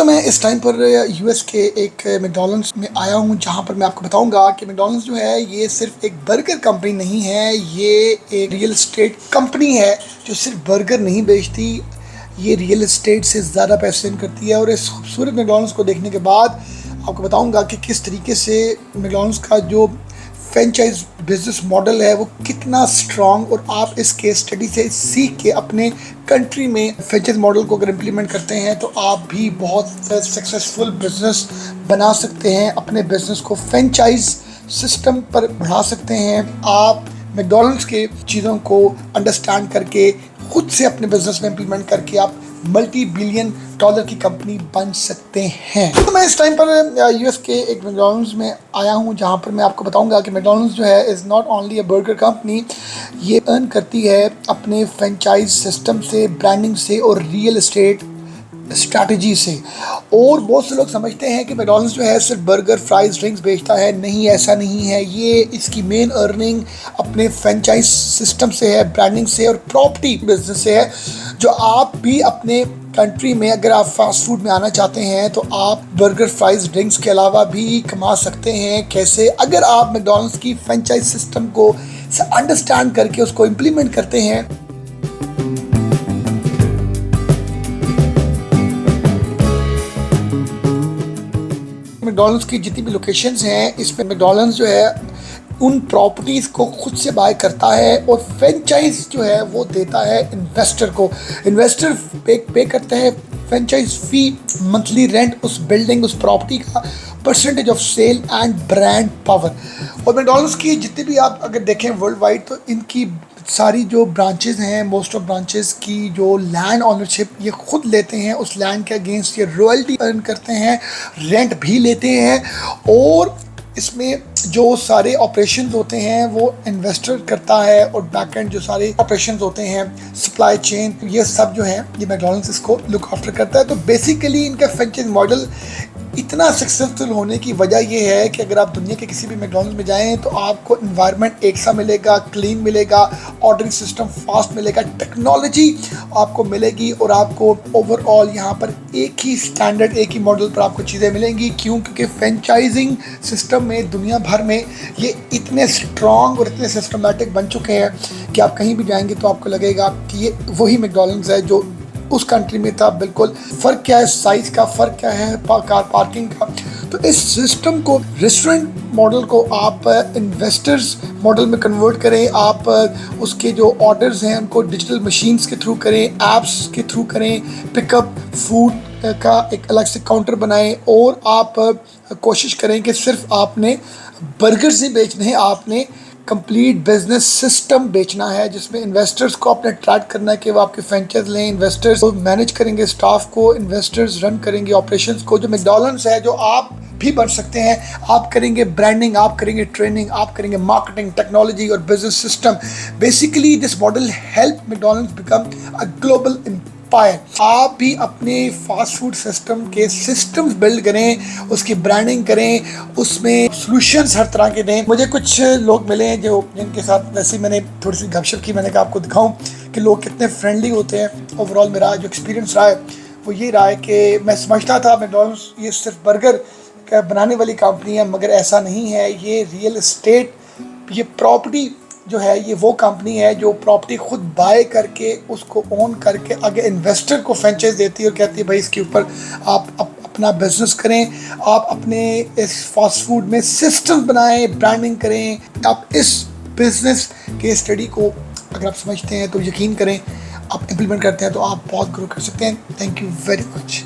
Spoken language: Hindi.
तो मैं इस टाइम पर यूएस के एक मैकडॉनल्ड्स में आया हूँ, जहाँ पर मैं आपको बताऊँगा कि मैकडॉनल्ड्स जो है ये सिर्फ एक बर्गर कंपनी नहीं है, ये एक रियल एस्टेट कंपनी है जो सिर्फ बर्गर नहीं बेचती, ये रियल एस्टेट से ज़्यादा पैसे अर्न करती है। और इस खूबसूरत मैकडॉनल्ड्स को देखने के बाद आपको बताऊँगा कि किस तरीके से मैकडॉनल्ड्स का जो फ्रेंचाइज बिजनेस मॉडल है वो कितना स्ट्रॉन्ग, और आप इस केस स्टडी से सीख के अपने कंट्री में फ्रेंचाइज मॉडल को अगर इम्प्लीमेंट करते हैं तो आप भी बहुत सक्सेसफुल बिजनेस बना सकते हैं, अपने बिजनेस को फ्रेंचाइज सिस्टम पर बढ़ा सकते हैं। आप मैकडॉनल्ड्स के चीज़ों को अंडरस्टैंड करके खुद से अपने बिजनेस में इम्प्लीमेंट करके आप मल्टी बिलियन डॉलर की कंपनी बन सकते हैं। तो मैं इस टाइम पर यूएस के एक मैकडॉनल्ड्स में आया हूँ, जहाँ पर मैं आपको बताऊँगा कि मैकडॉनल्ड्स जो है is not only a burger company, ये अर्न करती है अपने फ्रेंचाइज सिस्टम से, ब्रांडिंग से और रियल एस्टेट स्ट्रैटेजी से। और बहुत से लोग समझते हैं कि मैकडॉनल्ड्स जो है सिर्फ बर्गर, फ्राइज, ड्रिंक्स बेचता है। नहीं, ऐसा नहीं है। ये इसकी मेन अर्निंग अपने फ्रेंचाइज सिस्टम से है, ब्रांडिंग से और प्रॉपर्टी बिजनेस से है, जो आप भी अपने कंट्री में अगर आप फास्ट फूड में आना चाहते हैं तो आप बर्गर, फ्राइज, ड्रिंक्स के अलावा भी कमा सकते हैं। कैसे? अगर आप मैकडॉनल्ड्स की फ्रेंचाइज सिस्टम को अंडरस्टैंड करके उसको इम्प्लीमेंट करते हैं। मैकडॉनल्ड्स की जितनी भी लोकेशंस हैं, इसमें मैकडॉनल्ड्स जो है उन प्रॉपर्टीज़ को खुद से बाय करता है और फ्रेंचाइज जो है वो देता है इन्वेस्टर को। इन्वेस्टर पे करते हैं फ्रेंचाइज फ़ी, मंथली रेंट उस बिल्डिंग, उस प्रॉपर्टी का, percentage of sale and brand power. और मैकडॉनल्ड्स की जितनी भी आप अगर देखें वर्ल्ड वाइड, तो इनकी सारी जो ब्रांचेस हैं, मोस्ट ऑफ ब्रांचेस की जो लैंड ऑनरशिप ये खुद लेते हैं, उस लैंड के अगेंस्ट ये रॉयल्टी अर्न करते हैं, रेंट भी लेते हैं। और इसमें जो सारे ऑपरेशंस होते हैं वो इन्वेस्टर करता है, और बैक एंड जो सारे ऑपरेशंस होते हैं, सप्लाई चेन, ये सब जो है ये मैकडॉनल्ड्स इसको लुक आफ्टर करता है। तो बेसिकली इनका फ्रेंचाइज मॉडल इतना सक्सेसफुल होने की वजह ये है कि अगर आप दुनिया के किसी भी मैकडॉनल्ड्स में जाएं तो आपको इन्वायरमेंट एक सा मिलेगा, क्लीन मिलेगा, ऑर्डरिंग सिस्टम फास्ट मिलेगा, टेक्नोलॉजी आपको मिलेगी, और आपको ओवरऑल यहाँ पर एक ही स्टैंडर्ड, एक ही मॉडल पर आपको चीज़ें मिलेंगी। क्यों? क्योंकि फ्रेंचाइजिंग सिस्टम में दुनिया भर में ये इतने स्ट्रॉन्ग और इतने सिस्टमेटिक बन चुके हैं कि आप कहीं भी जाएंगे तो आपको लगेगा कि ये वही मैकडॉनल्ड्स है जो उस कंट्री में था। बिल्कुल फ़र्क क्या है, साइज़ का फ़र्क क्या है, कार पार्किंग का। तो इस सिस्टम को, रेस्टोरेंट मॉडल को आप इन्वेस्टर्स मॉडल में कन्वर्ट करें। आप उसके जो ऑर्डर्स हैं उनको डिजिटल मशीन्स के थ्रू करें, ऐप्स के थ्रू करें, पिकअप फूड का एक अलग से काउंटर बनाएं, और आप कोशिश करें कि सिर्फ आपने बर्गर्स ही बेचने हैं, आपने कंप्लीट बिजनेस सिस्टम बेचना है, जिसमें इन्वेस्टर्स को अपने अट्रैक्ट करना है कि वो आपके फ्रेंचाइज लें। इन्वेस्टर्स को मैनेज करेंगे स्टाफ को, इन्वेस्टर्स रन करेंगे ऑपरेशंस को। जो मैकडॉनल्ड्स है जो आप भी बन सकते हैं, आप करेंगे ब्रांडिंग, आप करेंगे ट्रेनिंग, आप करेंगे मार्केटिंग, टेक्नोलॉजी और business system. Basically this model help McDonald's become a global empire. आप भी अपने फास्ट फूड सिस्टम के सिस्टम्स बिल्ड करें, उसकी ब्रांडिंग करें, उसमें सॉल्यूशंस हर तरह के दें। मुझे कुछ लोग मिले हैं जिनके साथ वैसे ही मैंने थोड़ी सी गपशप की। मैंने कहा आपको दिखाऊं कि लोग कितने फ्रेंडली होते हैं। ओवरऑल मेरा जो एक्सपीरियंस रहा है वो ये रहा है कि मैं समझता था मैकडॉनल्ड्स ये सिर्फ बर्गर बनाने वाली कंपनी है, मगर ऐसा नहीं है। ये रियल एस्टेट, ये प्रॉपर्टी जो है, ये वो कंपनी है जो प्रॉपर्टी खुद बाय करके उसको ओन करके आगे इन्वेस्टर को फ्रेंचाइज देती है और कहती है भाई इसके ऊपर आप अपना बिजनेस करें, आप अपने इस फास्ट फूड में सिस्टम बनाएं, ब्रांडिंग करें। आप इस बिजनेस के स्टडी को अगर आप समझते हैं तो यकीन करें, आप इम्प्लीमेंट करते हैं तो आप बहुत ग्रो कर सकते हैं। Thank you very much.